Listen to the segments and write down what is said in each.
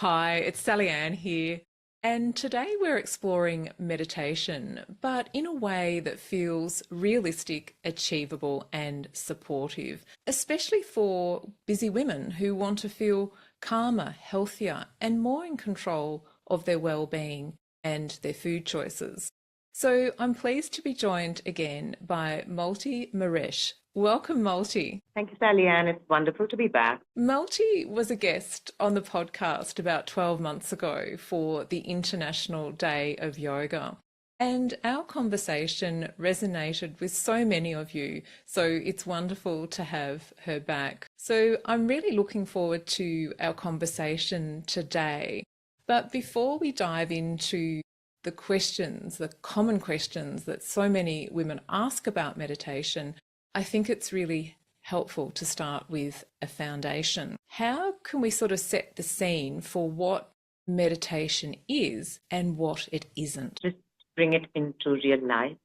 Hi, it's Sally Ann here, and today we're exploring meditation, but in a way that feels realistic, achievable, and supportive, especially for busy women who want to feel calmer, healthier, and more in control of their well-being and their food choices. So I'm pleased to be joined again by Malti Mehrish. Welcome, Malti. Thank you, Sally Ann. It's wonderful to be back. Malti was a guest on the podcast about 12 months ago for the International Day of Yoga. And our conversation resonated with so many of you. So it's wonderful to have her back. So I'm really looking forward to our conversation today. But before we dive into the questions, the common questions that so many women ask about meditation, I think it's really helpful to start with a foundation. How can we sort of set the scene for what meditation is and what it isn't? Just bring it into real life.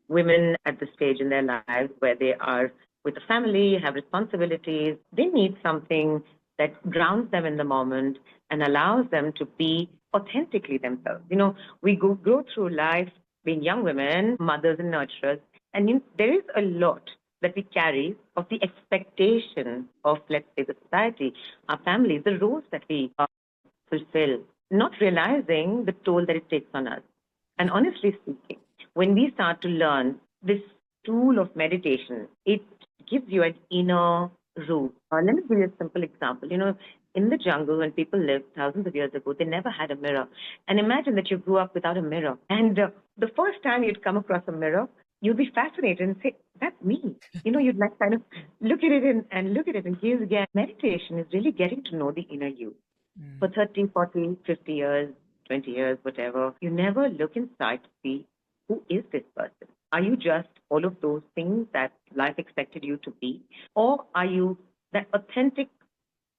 Women at the stage in their lives where they are with a family, have responsibilities, they need something that grounds them in the moment and allows them to be authentically themselves. We grow through life being young women, mothers and nurturers, and there is a lot that we carry of the expectation of, let's say, the society, our families, the roles that we fulfill, not realizing the toll that it takes on us. And honestly speaking, when we start to learn this tool of meditation, it gives you an inner root. Let me give you a simple example. In the jungle, when people lived thousands of years ago, they never had a mirror. And imagine that you grew up without a mirror. And the first time you'd come across a mirror, you'd be fascinated and say, that's me. You'd like kind of look at it and look at it and gaze again. Meditation is really getting to know the inner you. For 30, 40, 50 years, 20 years, whatever, you never look inside to see who is this person. Are you just all of those things that life expected you to be? Or are you that authentic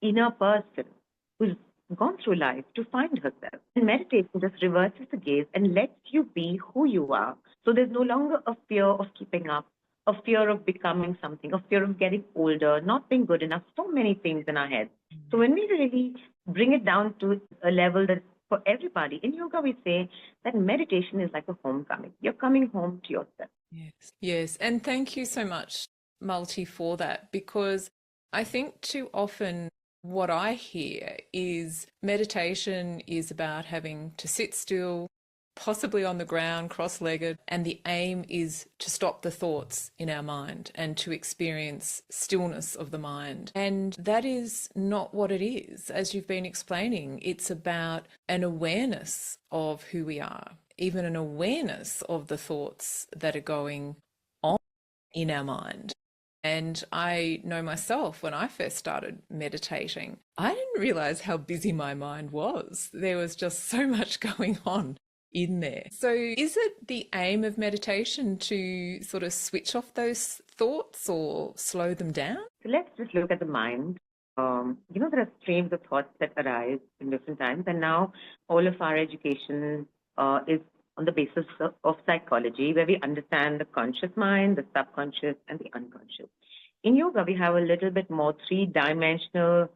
inner person who's gone through life to find herself? And meditation just reverses the gaze and lets you be who you are. So there's no longer a fear of keeping up, a fear of becoming something, a fear of getting older, not being good enough, so many things in our heads. So when we really bring it down to a level that's for everybody, in yoga we say that meditation is like a homecoming. You're coming home to yourself. Yes, yes. And thank you so much, Malti, for that, because I think too often what I hear is meditation is about having to sit still, possibly on the ground, cross-legged, and the aim is to stop the thoughts in our mind and to experience stillness of the mind. And that is not what it is. As you've been explaining, it's about an awareness of who we are, even an awareness of the thoughts that are going on in our mind. And I know myself, when I first started meditating, I didn't realize how busy my mind was. There was just so much going on in there. So is it the aim of meditation to sort of switch off those thoughts or slow them down? So let's just look at the mind. There are streams of thoughts that arise in different times, and now all of our education is on the basis of psychology, where we understand the conscious mind, the subconscious, and the unconscious. In yoga, we have a little bit more three-dimensional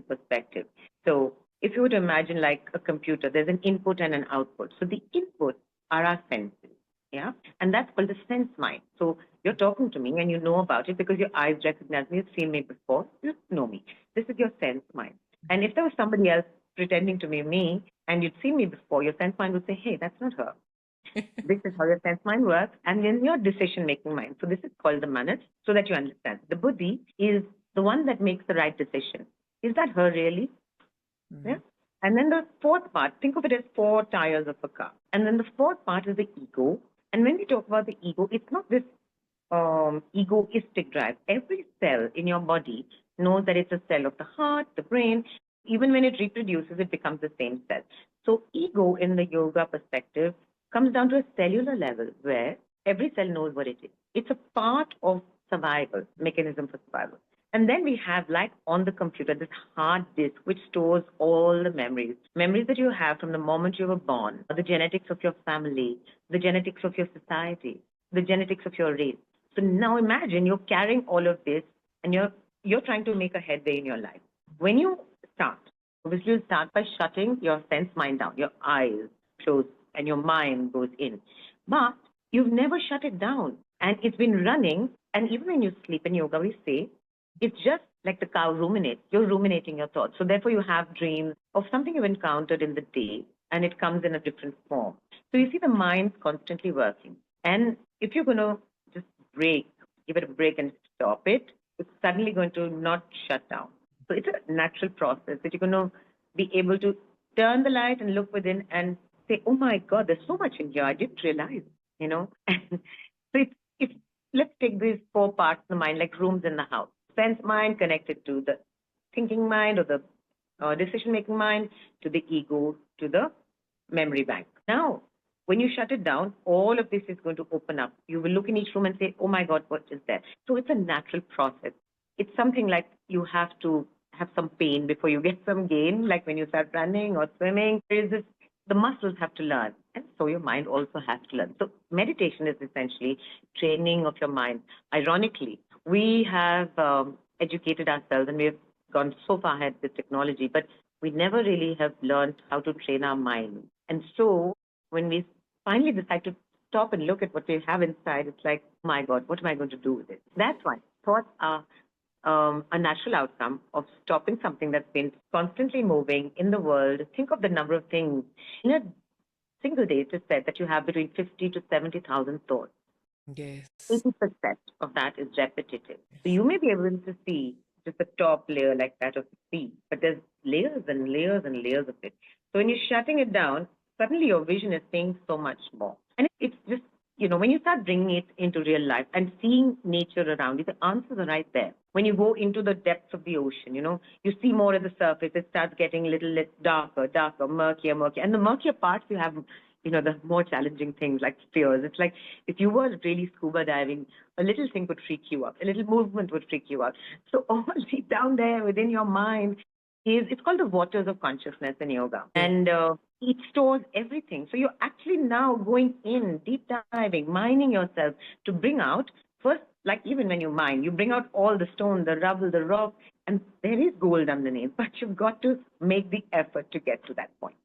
perspective. So if you would imagine like a computer, there's an input and an output. So the input are our senses, yeah? And that's called the sense mind. So you're talking to me and you know about it because your eyes recognize me, you've seen me before, you know me. This is your sense mind. And if there was somebody else pretending to be me and you'd seen me before, your sense mind would say, hey, that's not her. This is how your sense mind works. And then your decision-making mind. So this is called the manas, so that you understand. The buddhi is the one that makes the right decision. Is that her really? Yeah. And then the fourth part, think of it as four tires of a car. And then the fourth part is the ego. And when we talk about the ego, it's not this egoistic drive. Every cell in your body knows that it's a cell of the heart, the brain. Even when it reproduces, it becomes the same cell. So ego in the yoga perspective comes down to a cellular level where every cell knows what it is. It's a part of survival, mechanism for survival. And then we have, like on the computer, this hard disk which stores all the memories that you have from the moment you were born, the genetics of your family, the genetics of your society, the genetics of your race. So now imagine you're carrying all of this and you're trying to make a headway in your life. When you start Obviously, you'll start by shutting your sense mind down, your eyes close, and your mind goes in. But you've never shut it down. And it's been running. And even when you sleep in yoga, we say it's just like the cow ruminates. You're ruminating your thoughts. So therefore, you have dreams of something you've encountered in the day, and it comes in a different form. So you see the mind's constantly working. And if you're going to just give it a break and stop it, it's suddenly going to not shut down. So it's a natural process that you're going to be able to turn the light and look within and say, oh my God, there's so much in here. I didn't realize, you know. And so it's let's take these four parts of the mind, like rooms in the house. Sense mind connected to the thinking mind or the decision-making mind, to the ego, to the memory bank. Now, when you shut it down, all of this is going to open up. You will look in each room and say, oh my God, what is there? So it's a natural process. It's something like you have to have some pain before you get some gain, like when you start running or swimming. There is this, the muscles have to learn, and so your mind also has to learn. So meditation is essentially training of your mind. Ironically, we have educated ourselves and we have gone so far ahead with technology, but we never really have learned how to train our mind. And so when we finally decide to stop and look at what we have inside, it's like, oh my God, what am I going to do with it? That's why thoughts are a natural outcome of stopping something that's been constantly moving in the world. Think of the number of things. In a single day, it is said that you have between 50 to 70,000 thoughts. Yes. 80% of that is repetitive. So you may be able to see just the top layer like that of the sea, but there's layers and layers and layers of it. So when you're shutting it down, suddenly your vision is seeing so much more. And it's just, you know, when you start bringing it into real life and seeing nature around you, the answers are right there. When you go into the depths of the ocean, you know, you see more at the surface. It starts getting a little darker, murkier. And the murkier parts you have, you know, the more challenging things like fears. It's like if you were really scuba diving, a little thing would freak you out. A little movement would freak you out. So all deep down there within your mind it's called the waters of consciousness in yoga. And it stores everything. So you're actually now going in, deep diving, mining yourself to bring out, first, like even when you mine, you bring out all the stone, the rubble, the rock, and there is gold underneath, but you've got to make the effort to get to that point.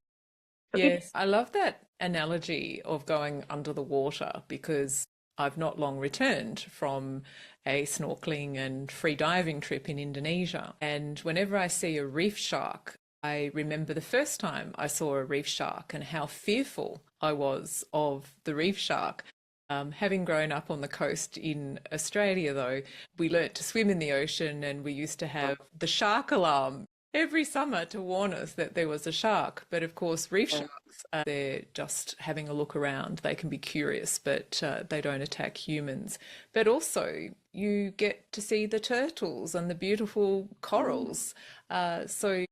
So yes, I love that analogy of going under the water because I've not long returned from a snorkeling and free diving trip in Indonesia. And whenever I see a reef shark, I remember the first time I saw a reef shark and how fearful I was of the reef shark. Having grown up on the coast in Australia, though, we learnt to swim in the ocean and we used to have the shark alarm every summer to warn us that there was a shark. But of course, reef sharks, they're just having a look around. They can be curious, but they don't attack humans. But also, you get to see the turtles and the beautiful corals. So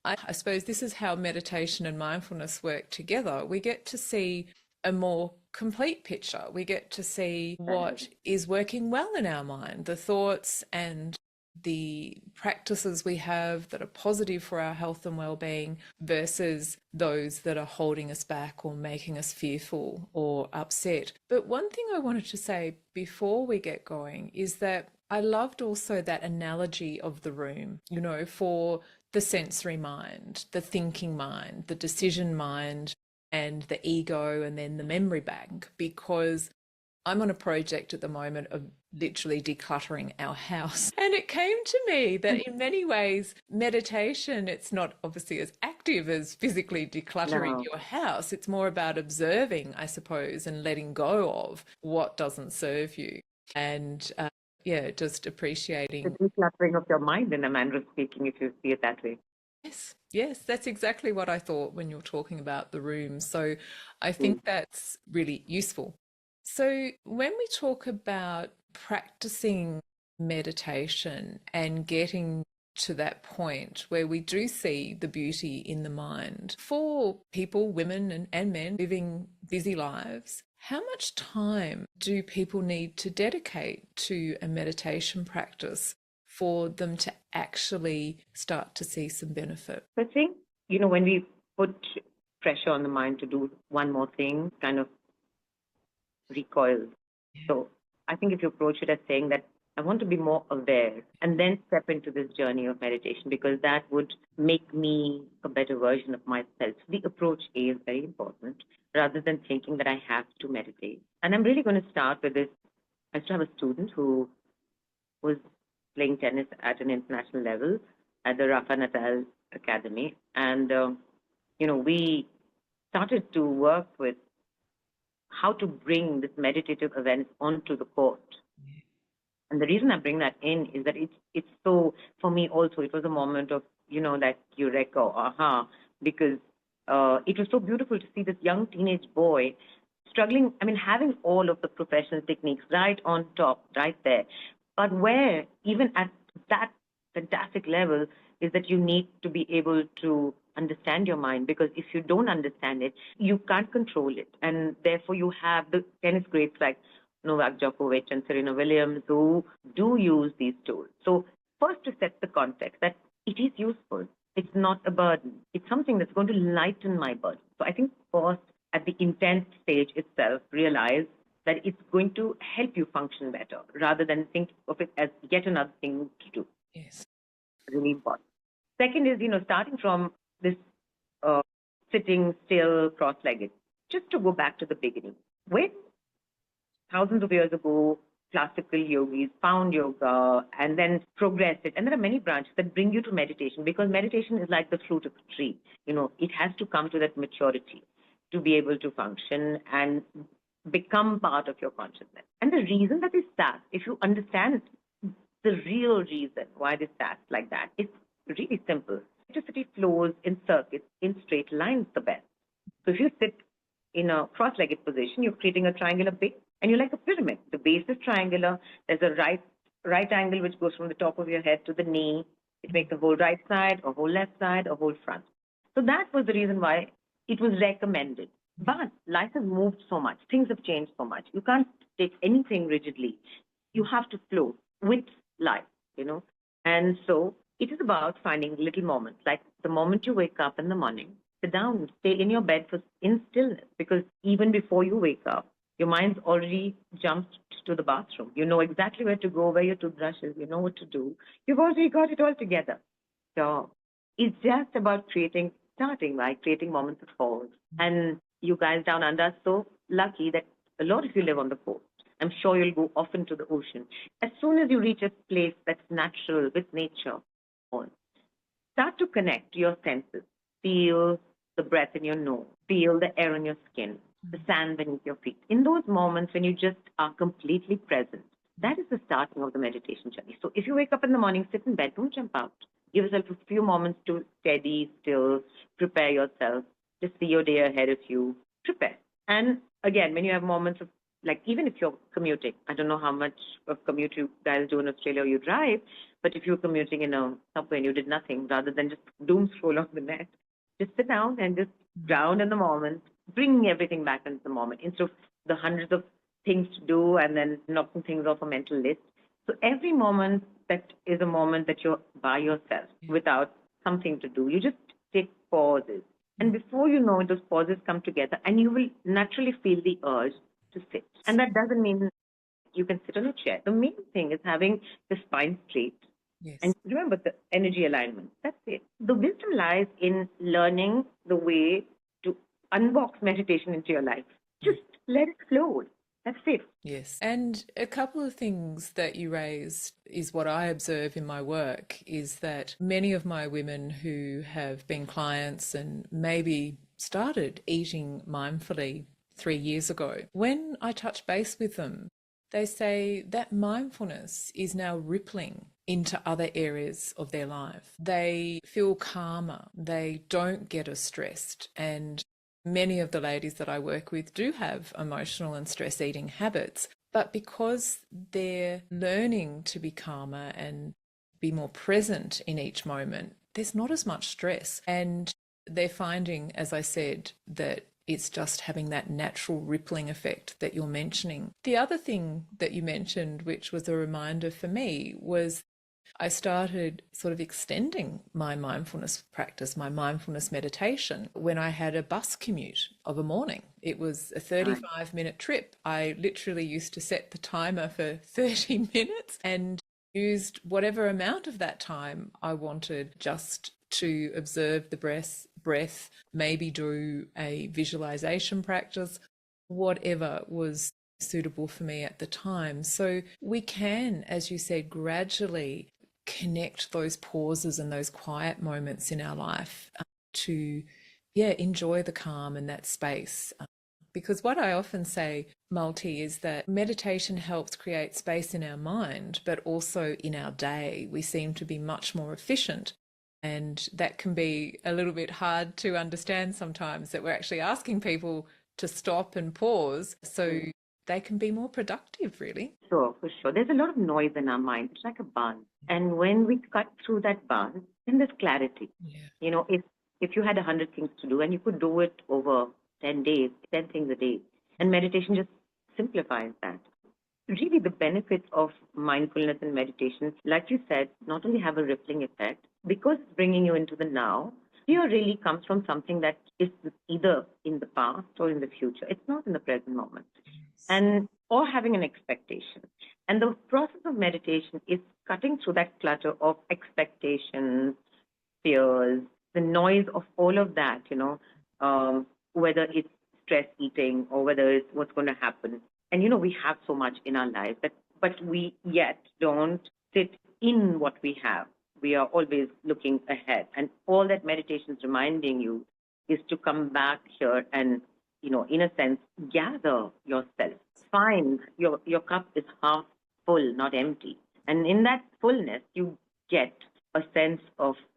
I suppose this is how meditation and mindfulness work together. We get to see a more complete picture. We get to see what is working well in our mind, the thoughts and the practices we have that are positive for our health and well-being versus those that are holding us back or making us fearful or upset. But one thing I wanted to say before we get going is that I loved also that analogy of the room, you know, for the sensory mind, the thinking mind, the decision mind, and the ego, and then the memory bank, because I'm on a project at the moment of literally decluttering our house. And it came to me that in many ways, meditation, it's not obviously as active as physically decluttering your house. It's more about observing, I suppose, and letting go of what doesn't serve you. And just appreciating. The decluttering of your mind, in a manner of speaking, if you see it that way. Yes, that's exactly what I thought when you're talking about the room. So I think that's really useful. So when we talk about practicing meditation and getting to that point where we do see the beauty in the mind, for people, women and men living busy lives, how much time do people need to dedicate to a meditation practice for them to actually start to see some benefit? I think, you know, when we put pressure on the mind to do one more thing, kind of recoils. So I think if you approach it as saying that I want to be more aware and then step into this journey of meditation because that would make me a better version of myself. The approach is very important rather than thinking that I have to meditate. And I'm really going to start with this. I used to have a student who was playing tennis at an international level at the Rafa Nadal Academy. And, we started to work with how to bring this meditative awareness onto the court. And the reason I bring that in is that it's so, for me also, it was a moment of, that eureka, aha, because it was so beautiful to see this young teenage boy struggling, having all of the professional techniques right on top, right there. But where, even at that fantastic level, is that you need to be able to understand your mind, because if you don't understand it, you can't control it. And therefore, you have the tennis greats like Novak Djokovic and Serena Williams who do use these tools. So first, to set the context that it is useful. It's not a burden. It's something that's going to lighten my burden. So I think first, at the intent stage itself, realize that it's going to help you function better rather than think of it as yet another thing to do. Yes. Really important. Second is, starting from this sitting still, cross-legged, just to go back to the beginning. When thousands of years ago, classical yogis found yoga and then progressed it. And there are many branches that bring you to meditation, because meditation is like the fruit of a tree. It has to come to that maturity to be able to function and become part of your consciousness. And the reason that they start, if you understand the real reason why they start like that, it's really simple. Electricity flows in circuits in straight lines the best. So if you sit in a cross-legged position, you're creating a triangular base, and you're like a pyramid. The base is triangular. There's a right angle which goes from the top of your head to the knee. It makes a whole right side, a whole left side, a whole front. So that was the reason why it was recommended. But life has moved so much. Things have changed so much. You can't take anything rigidly. You have to flow with life, And so it is about finding little moments, like the moment you wake up in the morning, sit down, stay in your bed in stillness, because even before you wake up, your mind's already jumped to the bathroom. You know exactly where to go, where your toothbrush is, you know what to do. You've already got it all together. So it's just about starting by creating moments of pause. And you guys down under are so lucky that a lot of you live on the coast. I'm sure you'll go often to the ocean. As soon as you reach a place that's natural with nature, start to connect your senses. Feel the breath in your nose. Feel the air on your skin, the sand beneath your feet. In those moments when you just are completely present, that is the starting of the meditation journey. So if you wake up in the morning, sit in bed, don't jump out. Give yourself a few moments to steady, still, prepare yourself. Just see your day ahead of you. Prepare. And again, when you have moments of, like, even if you're commuting, I don't know how much of commute you guys do in Australia or you drive, but if you're commuting in a subway and you did nothing, rather than just doom scroll on the net, just sit down and just ground in the moment, bring everything back into the moment instead of the hundreds of things to do and then knocking things off a mental list. So every moment that is a moment that you're by yourself without something to do, you just take pauses. And before you know it, those pauses come together and you will naturally feel the urge to sit. And that doesn't mean you can sit on a chair. The main thing is having the spine straight. Yes. And remember the energy alignment. That's it. The wisdom lies in learning the way to unbox meditation into your life. Just let it flow. That's it. Yes. And a couple of things that you raised is what I observe in my work is that many of my women who have been clients and maybe started eating mindfully 3 years ago, when I touch base with them, they say that mindfulness is now rippling into other areas of their life. They feel calmer. They don't get as stressed. And many of the ladies that I work with do have emotional and stress eating habits, but because they're learning to be calmer and be more present in each moment, there's not as much stress. And they're finding, as I said, that it's just having that natural rippling effect that you're mentioning. The other thing that you mentioned, which was a reminder for me, was I started sort of extending my mindfulness practice, my mindfulness meditation, when I had a bus commute of a morning. It was a 35-minute trip. I literally used to set the timer for 30 minutes and used whatever amount of that time I wanted just to observe the breath, maybe do a visualization practice, whatever was suitable for me at the time. So we can, as you said, gradually connect those pauses and those quiet moments in our life to, enjoy the calm and that space. Because what I often say, Malti, is that meditation helps create space in our mind, but also in our day. We seem to be much more efficient. And that can be a little bit hard to understand sometimes, that we're actually asking people to stop and pause so they can be more productive, really. Sure, for sure. There's a lot of noise in our mind. It's like a buzz. And when we cut through that buzz, then there's clarity. Yeah. You know, if you had 100 things to do and you could do it over 10 days, 10 things a day, and meditation just simplifies that. Really, the benefits of mindfulness and meditation, like you said, not only have a rippling effect, because it's bringing you into the now, fear really comes from something that is either in the past or in the future. It's not in the present moment. And or having an expectation. And the process of meditation is cutting through that clutter of expectations, fears, the noise of all of that, whether it's stress eating or whether it's what's going to happen. And, we have so much in our lives, but we yet don't sit in what we have. We are always looking ahead. And all that meditation is reminding you is to come back here and, in a sense, gather yourself. Find your cup is half full, not empty. And in that fullness, you get a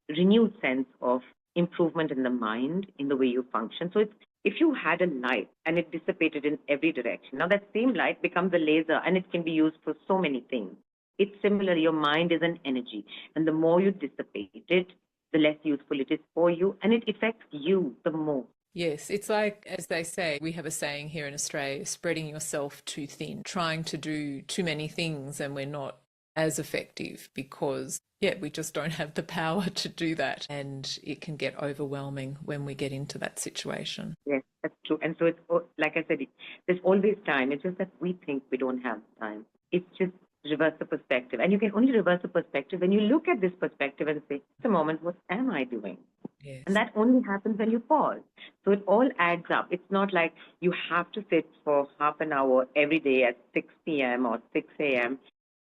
renewed sense of improvement in the mind, in the way you function. So if you had a light and it dissipated in every direction, now that same light becomes a laser and it can be used for so many things. It's similar. Your mind is an energy. And the more you dissipate it, the less useful it is for you. And it affects you the more. Yes, it's like, as they say, we have a saying here in Australia, spreading yourself too thin, trying to do too many things, and we're not as effective because, we just don't have the power to do that. And it can get overwhelming when we get into that situation. Yes, that's true. And so it's, like I said, there's always time. It's just that we think we don't have time. It's just reverse the perspective. And you can only reverse the perspective when you look at this perspective and say, "It's a moment, what am I doing?" Yes. And that only happens when you pause. So it all adds up. It's not like you have to sit for half an hour every day at 6 p.m. or 6 a.m.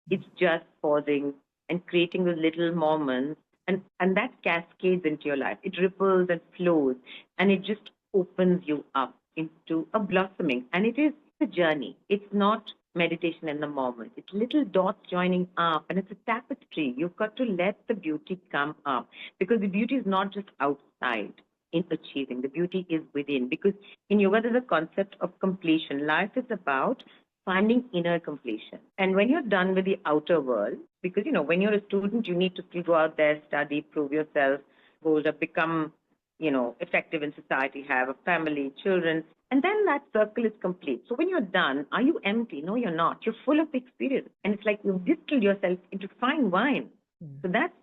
It's just pausing and creating those little moments. And that cascades into your life. It ripples and flows. And it just opens you up into a blossoming. And it is a journey. It's not meditation in the moment. It's little dots joining up, and it's a tapestry. You've got to let the beauty come up, because the beauty is not just outside in achieving. The beauty is within, because in yoga there's a concept of completion. Life is about finding inner completion. And when you're done with the outer world, because when you're a student, you need to still go out there, study, prove yourself, hold up, become effective in society, have a family, children, and then that circle is complete. So when you're done, are you empty? No, you're not. You're full of experience. And it's like you've distilled yourself into fine wine. So that's,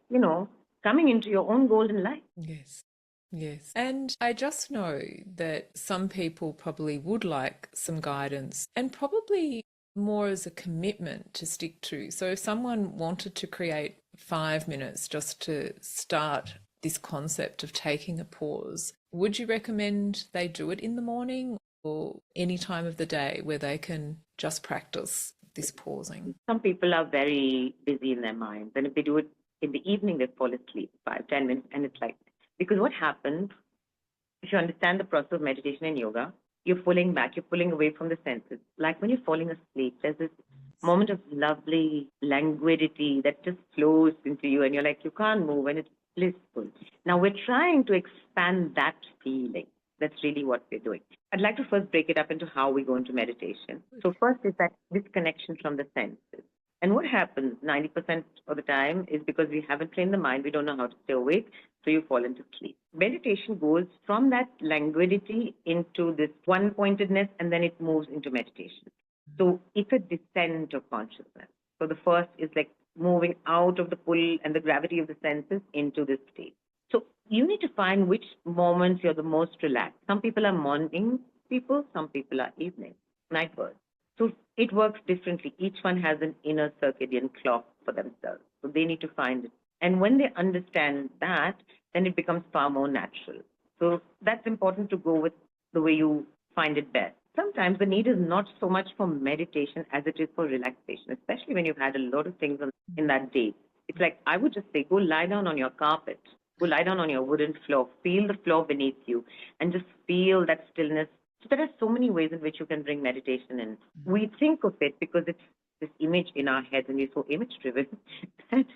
coming into your own golden life. Yes. Yes. And I just know that some people probably would like some guidance and probably more as a commitment to stick to. So if someone wanted to create 5 minutes just to start this concept of taking a pause, would you recommend they do it in the morning or any time of the day where they can just practice this pausing? Some people are very busy in their minds, and if they do it in the evening, they fall asleep 5-10 minutes, and it's like, because what happens, if you understand the process of meditation and yoga, you're pulling back, you're pulling away from the senses. Like when you're falling asleep, there's this moment of lovely languidity that just flows into you, and you're like, you can't move, and it's blissful. Now we're trying to expand that feeling. That's really what we're doing. I'd like to first break it up into how we go into meditation. So first is that disconnection from the senses. And what happens 90% of the time is because we haven't trained the mind, we don't know how to stay awake, so you fall into sleep. Meditation goes from that languidity into this one-pointedness, and then it moves into meditation. So it's a descent of consciousness. So the first is like moving out of the pull and the gravity of the senses into this state. So you need to find which moments you're the most relaxed. Some people are morning people, some people are evening, night birds. So it works differently. Each one has an inner circadian clock for themselves. So they need to find it. And when they understand that, then it becomes far more natural. So that's important to go with the way you find it best. Sometimes the need is not so much for meditation as it is for relaxation, especially when you've had a lot of things in that day. It's like I would just say, go lie down on your carpet, go lie down on your wooden floor, feel the floor beneath you, and just feel that stillness. So there are so many ways in which you can bring meditation in. We think of it because it's this image in our heads and we're so image driven that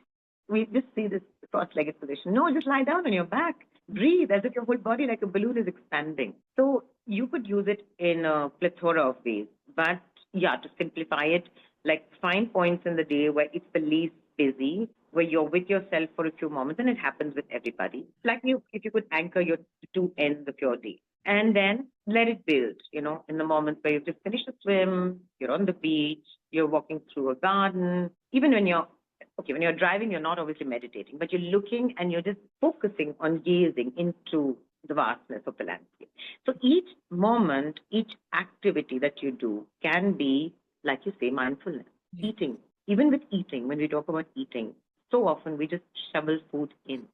we just see this cross-legged position. No, just lie down on your back. Breathe as if your whole body, like a balloon, is expanding. So you could use it in a plethora of ways. But yeah, to simplify it, like find points in the day where it's the least busy, where you're with yourself for a few moments, and it happens with everybody. Like if you could anchor your two ends of your day. And then let it build, in the moments where you've just finished a swim, you're on the beach, you're walking through a garden, even when you're driving, you're not obviously meditating, but you're looking and you're just focusing on gazing into the vastness of the landscape. So each moment, each activity that you do can be, like you say, mindfulness. Yeah. Eating, even with eating, when we talk about eating, so often we just shovel food in.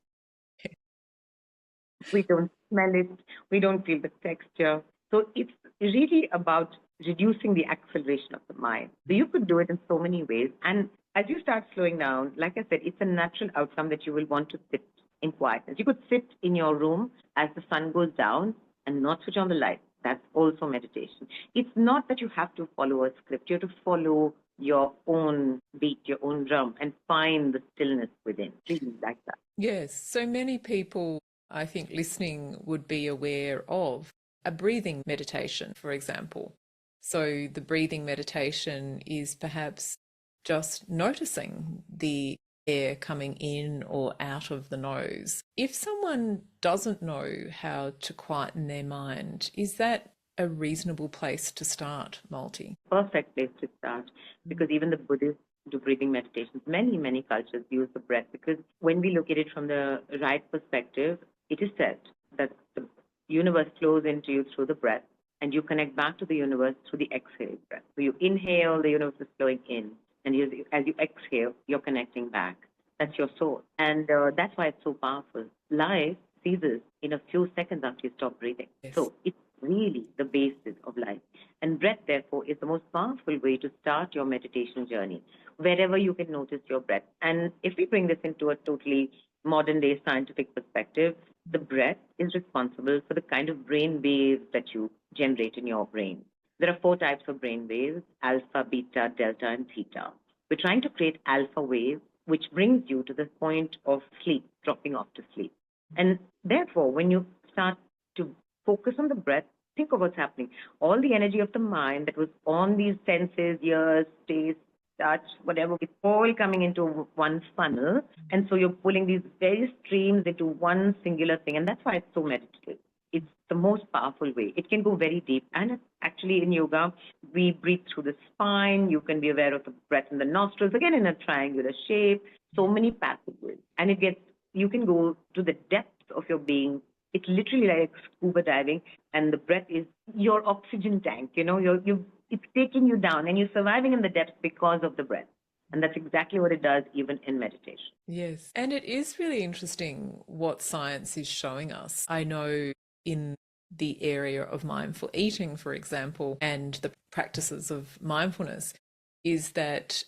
We don't smell it, we don't feel the texture. So it's really about reducing the acceleration of the mind. So you could do it in so many ways. And as you start slowing down, like I said, it's a natural outcome that you will want to sit in quietness. You could sit in your room as the sun goes down and not switch on the light. That's also meditation. It's not that you have to follow a script. You have to follow your own beat, your own drum, and find the stillness within. Really like that. Yes. So many people, I think, listening would be aware of a breathing meditation, for example. So the breathing meditation is perhaps just noticing the air coming in or out of the nose. If someone doesn't know how to quieten their mind, is that a reasonable place to start, Malati? Perfect place to start, because even the Buddhists do breathing meditations. Many cultures use the breath, because when we look at it from the right perspective, it is said that the universe flows into you through the breath, and you connect back to the universe through the exhale breath. So you inhale, the universe is flowing in, and as you exhale, you're connecting back. That's your soul. And that's why it's so powerful. Life ceases in a few seconds after you stop breathing. Yes. So it's really the basis of life. And breath, therefore, is the most powerful way to start your meditation journey, wherever you can notice your breath. And if we bring this into a totally modern-day scientific perspective, the breath is responsible for the kind of brain waves that you generate in your brain. There are 4 types of brain waves: alpha, beta, delta, and theta. We're trying to create alpha waves, which brings you to the point of sleep, dropping off to sleep. And therefore, when you start to focus on the breath, think of what's happening. All the energy of the mind that was on these senses, ears, taste, touch, whatever, it's all coming into one funnel. And so you're pulling these various streams into one singular thing. And that's why it's so meditative. It's the most powerful way. It can go very deep. And it's actually in yoga, we breathe through the spine. You can be aware of the breath in the nostrils, again in a triangular shape, so many passages. And you can go to the depths of your being. It's literally like scuba diving, and the breath is your oxygen tank. It's taking you down, and you're surviving in the depths because of the breath. And that's exactly what it does even in meditation. Yes. And it is really interesting what science is showing us. I know in the area of mindful eating, for example, and the practices of mindfulness, is that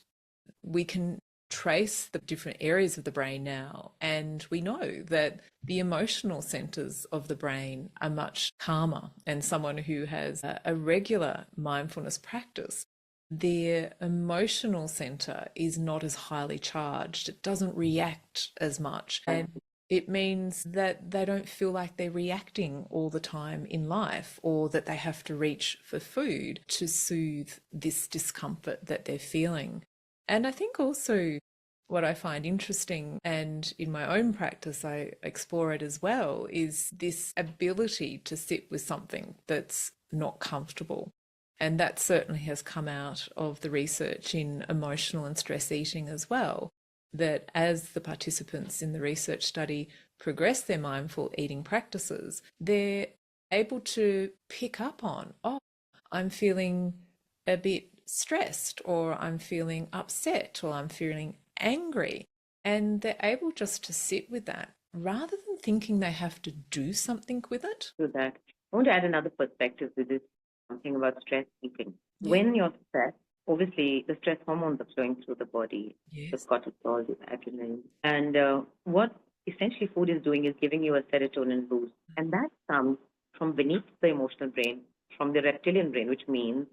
we can trace the different areas of the brain now, and we know that the emotional centers of the brain are much calmer. And someone who has a regular mindfulness practice, their emotional center is not as highly charged. It doesn't react as much, and it means that they don't feel like they're reacting all the time in life, or that they have to reach for food to soothe this discomfort that they're feeling. And I think also what I find interesting, and in my own practice I explore it as well, is this ability to sit with something that's not comfortable. And that certainly has come out of the research in emotional and stress eating as well. that as the participants in the research study progress their mindful eating practices, they're able to pick up on, oh, I'm feeling a bit stressed, or I'm feeling upset, or I'm feeling angry. And they're able just to sit with that rather than thinking they have to do something with it. To that, I want to add another perspective to this, something about stress eating. Yeah. When you're stressed, obviously the stress hormones are flowing through the body, the Yes. cortisol, the adrenaline. And what essentially food is doing is giving you a serotonin boost. And that comes from beneath the emotional brain, from the reptilian brain, which means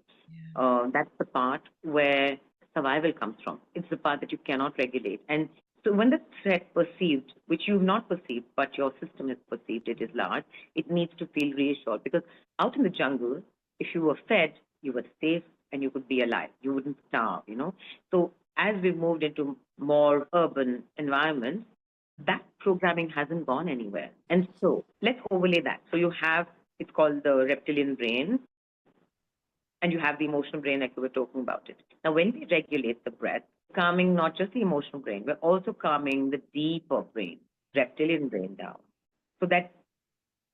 that's the part where survival comes from. It's the part that you cannot regulate. And so when the threat perceived, which you've not perceived, but your system has perceived it is large, it needs to feel reassured. Because out in the jungle, if you were fed, you were safe and you could be alive. You wouldn't starve, you know. So as we've moved into more urban environments, that programming hasn't gone anywhere. And so let's overlay that. So you have, it's called the reptilian brain, and you have the emotional brain like we were talking about it. Now, when we regulate the breath, calming not just the emotional brain, we're also calming the deeper brain, reptilian brain down. So that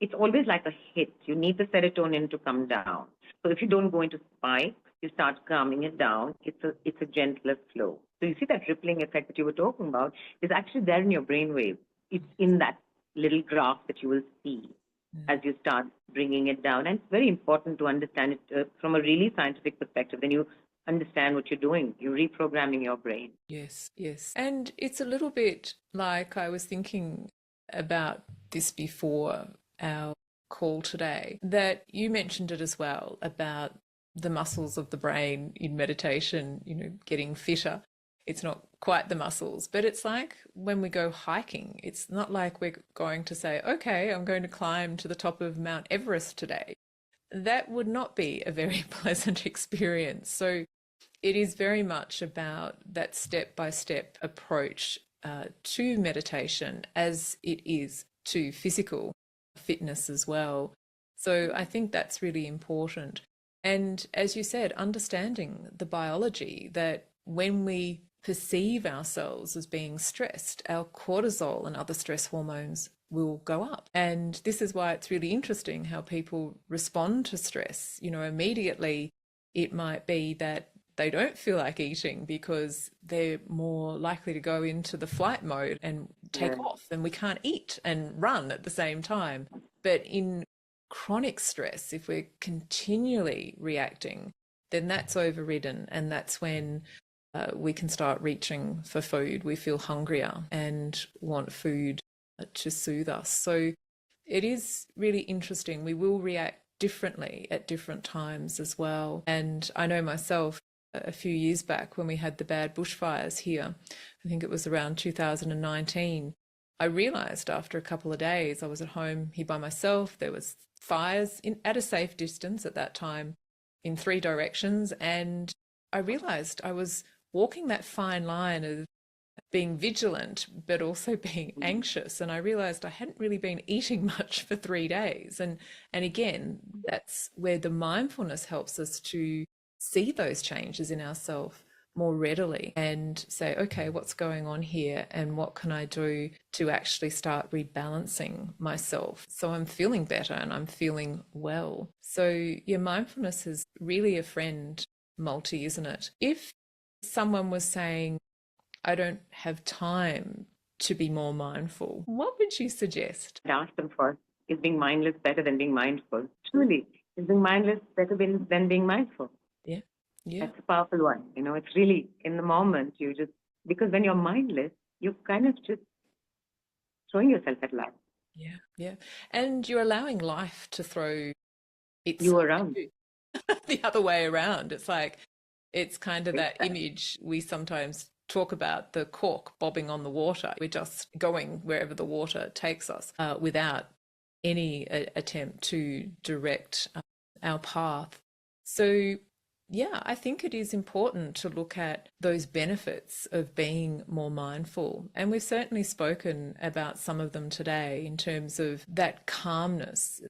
it's always like a hit. You need the serotonin to come down. So if you don't go into spike, you start calming it down. It's a gentler flow. So you see that rippling effect that you were talking about is actually there in your brain wave. It's in that little graph that you will see as you start bringing it down. And it's very important to understand it from a really scientific perspective. Then you understand what you're doing. You're reprogramming your brain. Yes, yes. And it's a little bit like I was thinking about this before our call today, that you mentioned it as well about the muscles of the brain in meditation, getting fitter. It's not quite the muscles, but it's like when we go hiking, it's not like we're going to say, okay, I'm going to climb to the top of Mount Everest today. That would not be a very pleasant experience. So it is very much about that step-by-step approach to meditation as it is to physical fitness as well. So I think that's really important. And as you said, understanding the biology that when we perceive ourselves as being stressed, our cortisol and other stress hormones will go up. And this is why it's really interesting how people respond to stress. Immediately it might be that they don't feel like eating because they're more likely to go into the flight mode and take off, and we can't eat and run at the same time. But in chronic stress, if we're continually reacting, then that's overridden, and that's when we can start reaching for food. We feel hungrier and want food to soothe us. So it is really interesting. We will react differently at different times as well. And I know myself, a few years back when we had the bad bushfires here, I think it was around 2019, I realized after a couple of days, I was at home here by myself, there was fires at a safe distance at that time in 3 directions, and I realized I was walking that fine line of being vigilant but also being anxious, and I realized I hadn't really been eating much for 3 days. And again, that's where the mindfulness helps us to see those changes in ourselves more readily and say, okay, what's going on here and what can I do to actually start rebalancing myself so I'm feeling better and I'm feeling well. So your mindfulness is really a friend, Malti, isn't it? If someone was saying, I don't have time to be more mindful, what would you suggest? I'd ask them first, is being mindless better than being mindful? Truly, is being mindless better than being mindful? Yeah. Yeah. That's a powerful one. It's really in the moment, because when you're mindless, you're kind of just throwing yourself at life. Yeah. Yeah. And you're allowing life to throw its You around. the other way around. It's like, it's kind of that image we sometimes talk about, the cork bobbing on the water. We're just going wherever the water takes us without any attempt to direct our path. So yeah, I think it is important to look at those benefits of being more mindful. And we've certainly spoken about some of them today in terms of that calmness.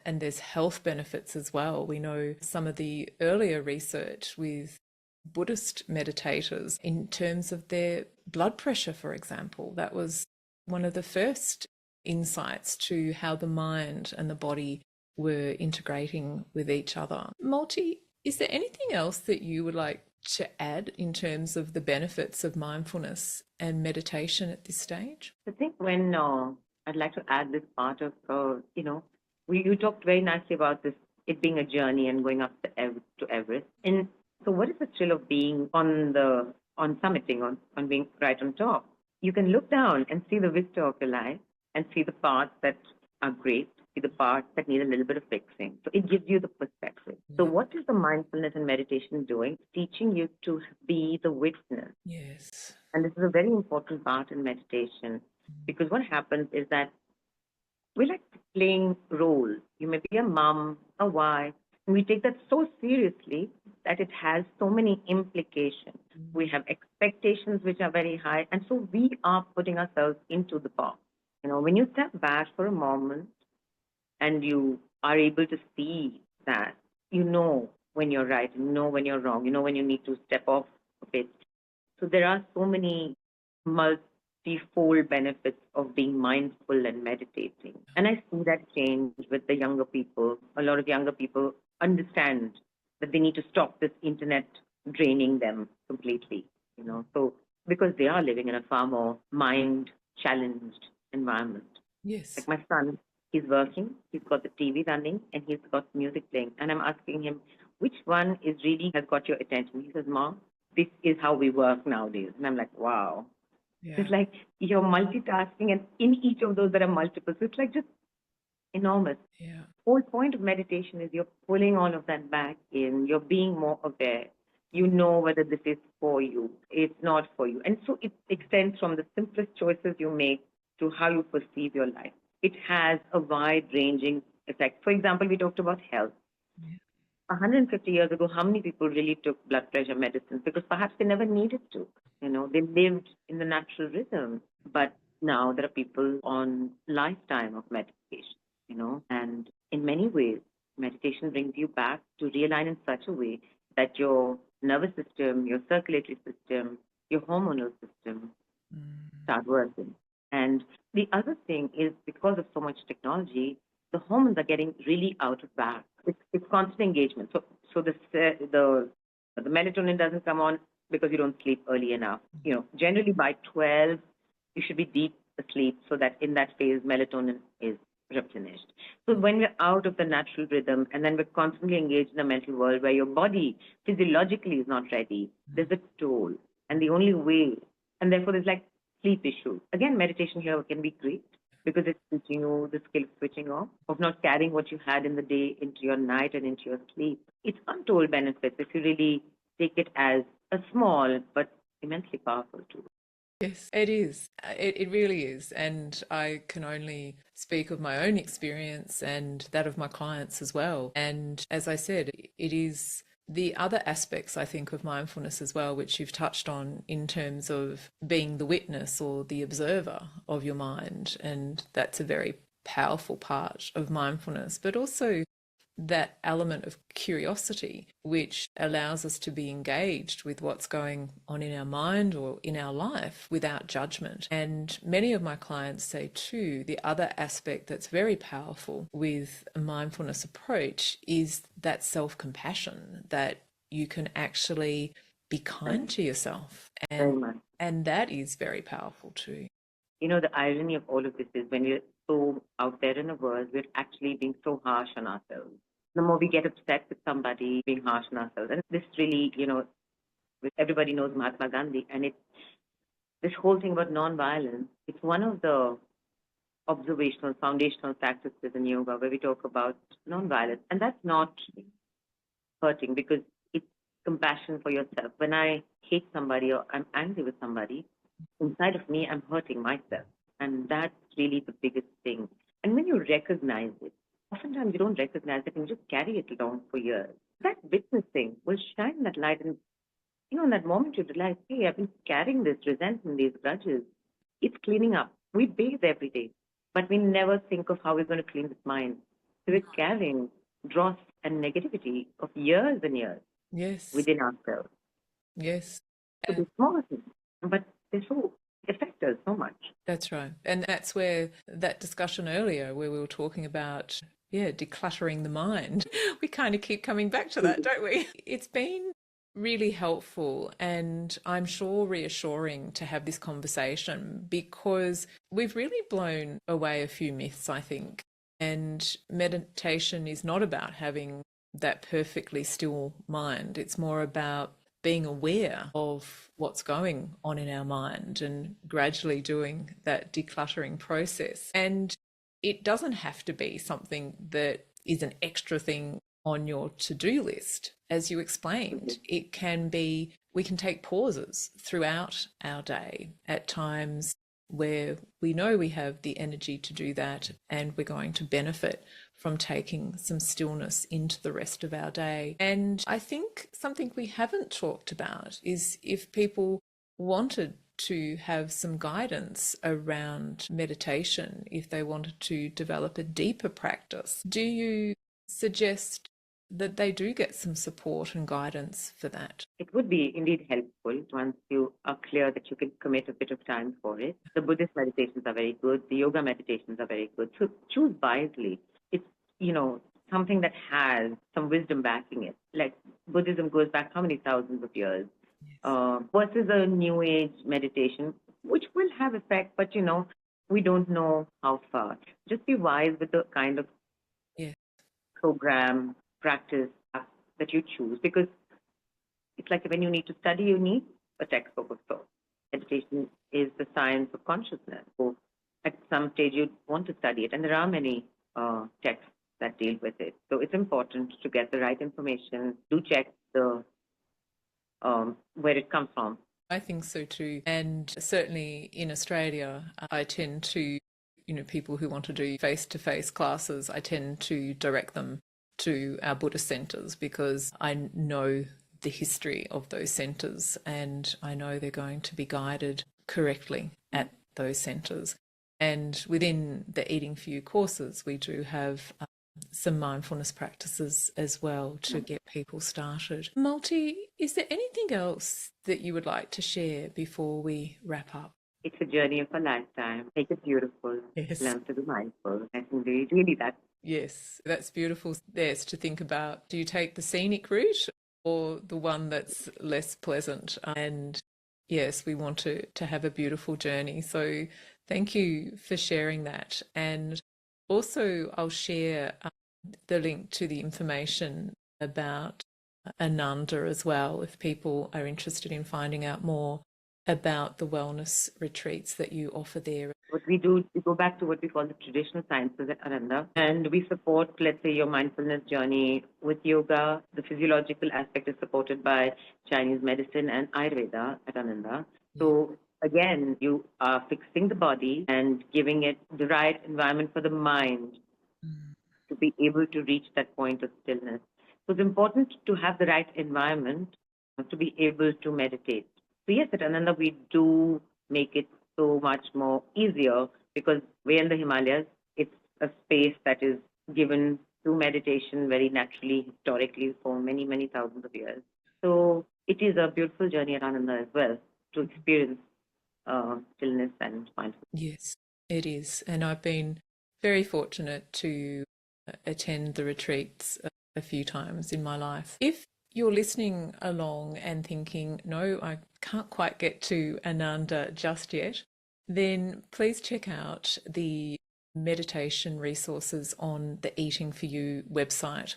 And there's health benefits as well. We know some of the earlier research with Buddhist meditators in terms of their blood pressure, for example. That was one of the first insights to how the mind and the body were integrating with each other. Malti, is there anything else that you would like to add in terms of the benefits of mindfulness and meditation at this stage? I think when I'd like to add this part of, you talked very nicely about this, it being a journey and going up to Everest. And so what is the thrill of being on summiting, on being right on top? You can look down and see the vista of your life and see the parts that are great, see the parts that need a little bit of fixing. So it gives you the perspective. So what is the mindfulness and meditation doing? Teaching you to be the witness. Yes. And this is a very important part in meditation, because what happens is that we like playing roles. You may be a mom, a wife, and we take that so seriously that it has so many implications. We have expectations which are very high, and so we are putting ourselves into the box. When you step back for a moment and you are able to see that, you know when you're right, you know when you're wrong, you know when you need to step off a bit. So there are so many multifold benefits of being mindful and meditating. And I see that change with the younger people. A lot of younger people understand that they need to stop this internet draining them completely, So because they are living in a far more mind challenged environment. Yes. Like my son, he's working, he's got the TV running, and he's got music playing. And I'm asking him, which one is really has got your attention? He says, Mom, this is how we work nowadays. And I'm like, wow. Yeah. It's like you're multitasking, and in each of those there are multiple. So it's like just enormous. Yeah. Whole point of meditation is you're pulling all of that back in, you're being more aware. You know whether this is for you, it's not for you. And so it extends from the simplest choices you make to how you perceive your life. It has a wide-ranging effect. For example, we talked about health. 150 years ago, how many people really took blood pressure medicines? Because perhaps they never needed to. They lived in the natural rhythm. But now there are people on lifetime of medication, and in many ways, meditation brings you back to realign in such a way that your nervous system, your circulatory system, your hormonal system start working. And the other thing is, because of so much technology, the hormones are getting really out of whack. It's constant engagement. So the melatonin doesn't come on because you don't sleep early enough. Generally by 12, you should be deep asleep so that in that phase, melatonin is replenished. So when we're out of the natural rhythm and then we're constantly engaged in a mental world where your body physiologically is not ready, there's a toll. And the only way, and therefore there's like sleep issues. Again, meditation here can be great because it's teaching you the skill of switching off, of not carrying what you had in the day into your night and into your sleep. It's untold benefits if you really take it as a small but immensely powerful tool. Yes, it is. It really is. And I can only speak of my own experience and that of my clients as well. And as I said, it is the other aspects, I think, of mindfulness as well, which you've touched on in terms of being the witness or the observer of your mind. And that's a very powerful part of mindfulness, but also that element of curiosity, which allows us to be engaged with what's going on in our mind or in our life without judgment. And many of my clients say too, the other aspect that's very powerful with a mindfulness approach is that self-compassion, that you can actually be kind to yourself. And that is very powerful too. The irony of all of this is when we're so out there in the world, we're actually being so harsh on ourselves. The more we get upset with somebody, being harsh on ourselves. And this really, everybody knows Mahatma Gandhi, and this whole thing about non-violence, it's one of the observational, foundational practices in yoga where we talk about non-violence. And that's not hurting because it's compassion for yourself. When I hate somebody or I'm angry with somebody, inside of me, I'm hurting myself. And that's really the biggest thing. And when you recognize it, oftentimes you don't recognize it and you just carry it along for years. That witnessing will shine that light, and in that moment you realize, hey, I've been carrying this resentment, these grudges. It's cleaning up. We bathe every day, but we never think of how we're going to clean this mind. So we're carrying dross and negativity of years and years within ourselves. Yes. So the small thing. But they so affect us so much. That's right. And that's where that discussion earlier, where we were talking about, yeah, decluttering the mind, we kind of keep coming back to that, don't we? It's been really helpful and I'm sure reassuring to have this conversation because we've really blown away a few myths, I think. And meditation is not about having that perfectly still mind. It's more about being aware of what's going on in our mind and gradually doing that decluttering process. And it doesn't have to be something that is an extra thing on your to-do list. As you explained, it can be, we can take pauses throughout our day at times where we know we have the energy to do that and we're going to benefit from taking some stillness into the rest of our day. And I think something we haven't talked about is if people wanted to have some guidance around meditation, if they wanted to develop a deeper practice, do you suggest that they do get some support and guidance for that? It would be indeed helpful once you are clear that you can commit a bit of time for it. The Buddhist meditations are very good. The yoga meditations are very good. So choose wisely. It's, something that has some wisdom backing it. Like Buddhism goes back how many thousands of years? Versus a new age meditation, which will have effect, but we don't know how far. Just be wise with the kind of program, practice that you choose, because it's like when you need to study, you need a textbook of sorts. Meditation is the science of consciousness. So at some stage you want to study it, and there are many texts that deal with it. So it's important to get the right information. Do check the where it comes from. I think so too. And certainly in Australia, I tend to, people who want to do face-to-face classes, I tend to direct them to our Buddhist centres because I know the history of those centres and I know they're going to be guided correctly at those centres. And within the Eating for You courses, we do have some mindfulness practices as well to get people started. Malati, is there anything else that you would like to share before we wrap up? It's a journey of a lifetime. Make it beautiful. Yes. Learn to be mindful. I think really that. Yes, that's beautiful. There's to think about. Do you take the scenic route or the one that's less pleasant? And yes, we want to have a beautiful journey. So thank you for sharing that. And also, I'll share the link to the information about Ananda as well, if people are interested in finding out more about the wellness retreats that you offer there. What we do, we go back to what we call the traditional sciences at Ananda, and we support, let's say, your mindfulness journey with yoga. The physiological aspect is supported by Chinese medicine and Ayurveda at Ananda. So again, you are fixing the body and giving it the right environment for the mind to be able to reach that point of stillness. So it's important to have the right environment to be able to meditate. So yes, at Ananda, we do make it so much more easier because we're in the Himalayas. It's a space that is given to meditation very naturally, historically, for many, many thousands of years. So it is a beautiful journey at Ananda as well to experience stillness and mindfulness. Yes, it is. And I've been very fortunate to attend the retreats a few times in my life. If you're listening along and thinking, no, I can't quite get to Ananda just yet, then please check out the meditation resources on the Eating for You website.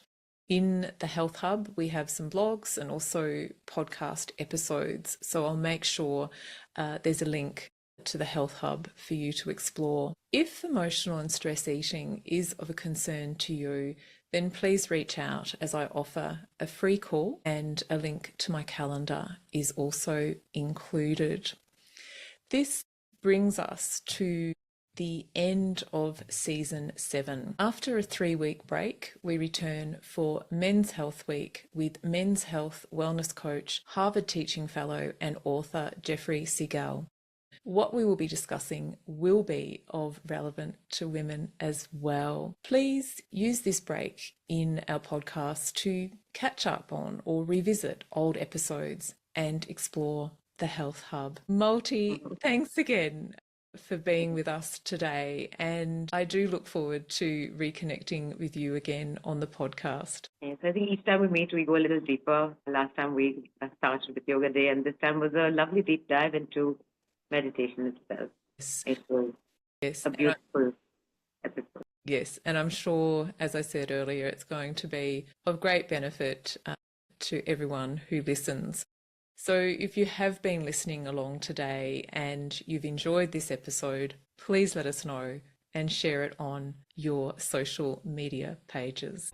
In the Health Hub, we have some blogs and also podcast episodes. So I'll make sure there's a link to the Health Hub for you to explore. If emotional and stress eating is of a concern to you, then please reach out as I offer a free call and a link to my calendar is also included. This brings us to the end of season 7. After a 3-week break, we return for Men's Health Week with Men's Health Wellness Coach, Harvard Teaching Fellow and author Jeffrey Segal. What we will be discussing will be of relevance to women as well. Please use this break in our podcast to catch up on or revisit old episodes and explore the Health Hub. Malati, thanks again for being with us today, and I do look forward to reconnecting with you again on the podcast. Yes, I think each time we meet, we go a little deeper. Last time we started with Yoga Day, and this time was a lovely deep dive into meditation itself. Yes. It was Yes. a beautiful episode. Yes, and I'm sure, as I said earlier, it's going to be of great benefit to everyone who listens. So if you have been listening along today and you've enjoyed this episode, please let us know and share it on your social media pages.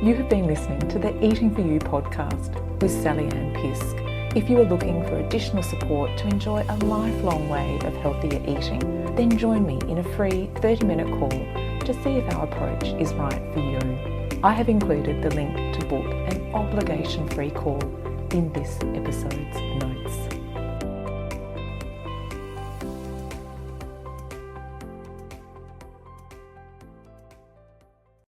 You have been listening to the Eating For You podcast with Sally Ann Pisk. If you are looking for additional support to enjoy a lifelong way of healthier eating, then join me in a free 30-minute call to see if our approach is right for you. I have included the link to book an obligation-free call in this episode's notes.